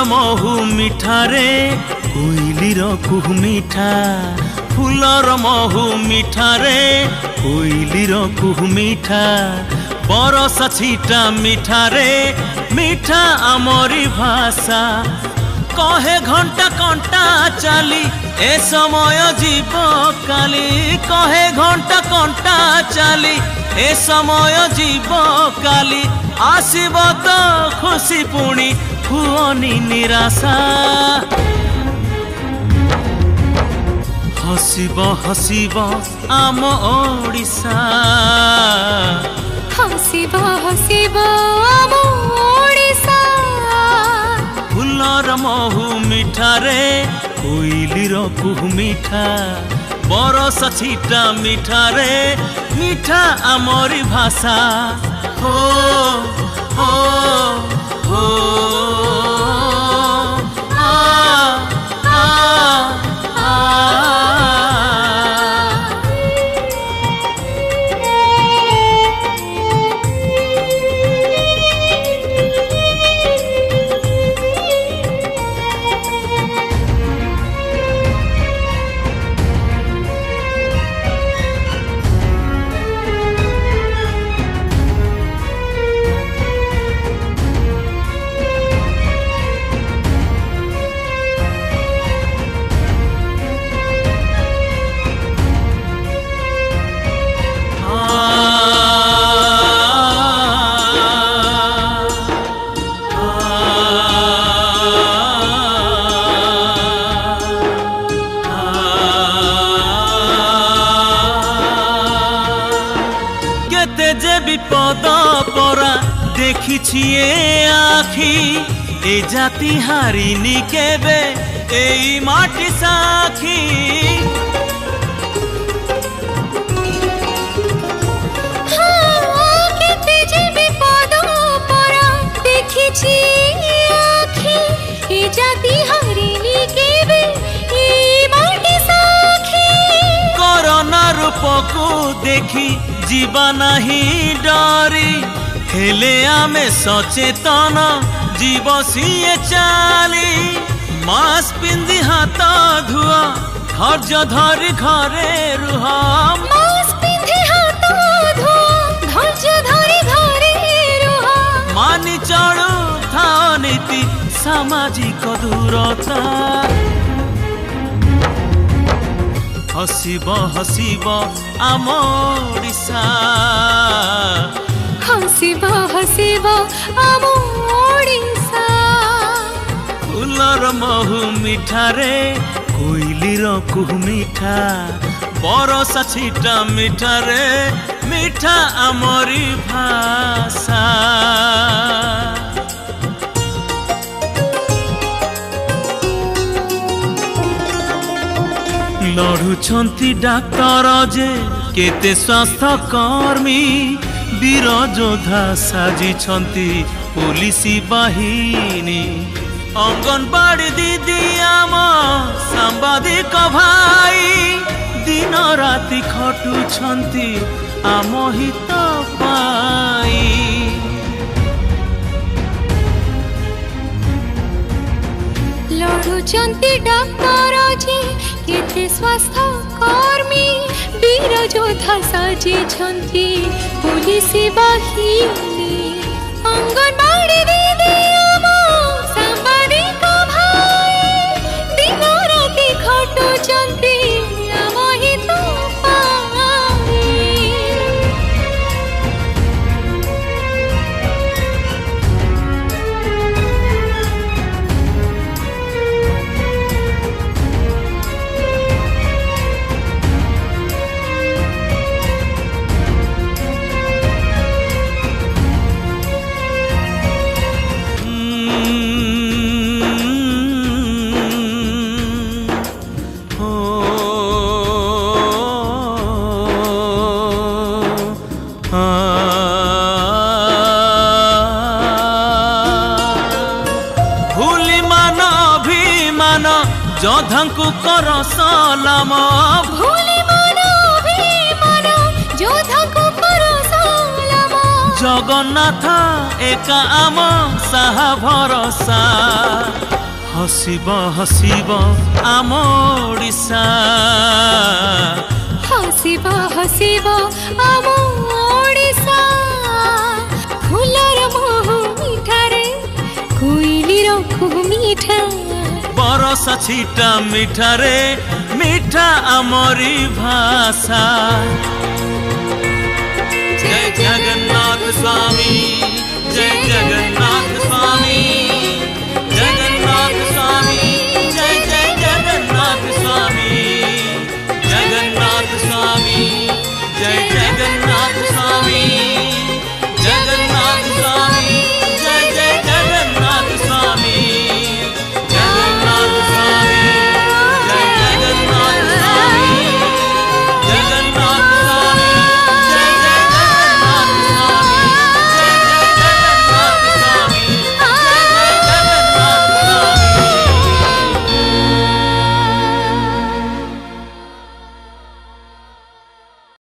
महू मिठारे कोइलीर कुहू मिठा फूलर महू मिठारे कोइलीर कुहू मिठा बरस छिटा मिठारे मिठा आमरी भाषा कहे घंटा कंटा चाली ए समय जीव काली कहे घंटा कंटा चाली ए समय जीव काली आसीब तो खुशी पुणी हुअनी निराशा हसीब हसीब आम ओडिशा हसीब हसीब आम ओडिशा फूलर महू मिठारे कोइलीर कुहू मिठा बरस छिटा मिठारे मिठा आमरी भाषा हो हो हो जे विपद परा देखी आखी ए जाति हारिनी केबे एई माटी साखी कोरोना रूपको देखी जीवा नहीं डरी हेले आमे सचेतन जीव सीए चाली मास्क पिंधि हाथ धुआ धैर्य धरी घरे रुह मानि चलु था नीति सामाजिक दूरता हसीब हसीब आम ओडिशा हसीब हसीब आम ओडिशा फूलर महू मिठारे कोइलीर कुहू मिठा बरस छिटा मिठारे मिठा आमरी भाषा लड़ुछंती डाक्तर जे केते स्वास्थ्य कर्मी वीर योद्धा साजिछंती पुलिस बाहिनी अंगनवाड़ी दीदी आम सांबादिक भाई दिन राति खटुछंती आम हित पाई लड़ुचंती डाक्तर जे केते स्वास्थ्य कर्मी वीर योद्धा साजिछंती पुलिस बाहिनी अंगनवाड़ी दीदी आम सांबादिक भाई दिन राति खटुचंती आम हित पाई योद्धांकु कर सलाम भूली मन अभिमान योद्धांकु कर सलाम जगन्नाथ एका आम साहा भरसा हसिब हसिब आम ओडिशा हसिब हसिब आम ओडिशा फुलर मोह मिठारे कोइलीर खूब मीठा बरसा छिटा मिठारे मिठा आमरी भाषा।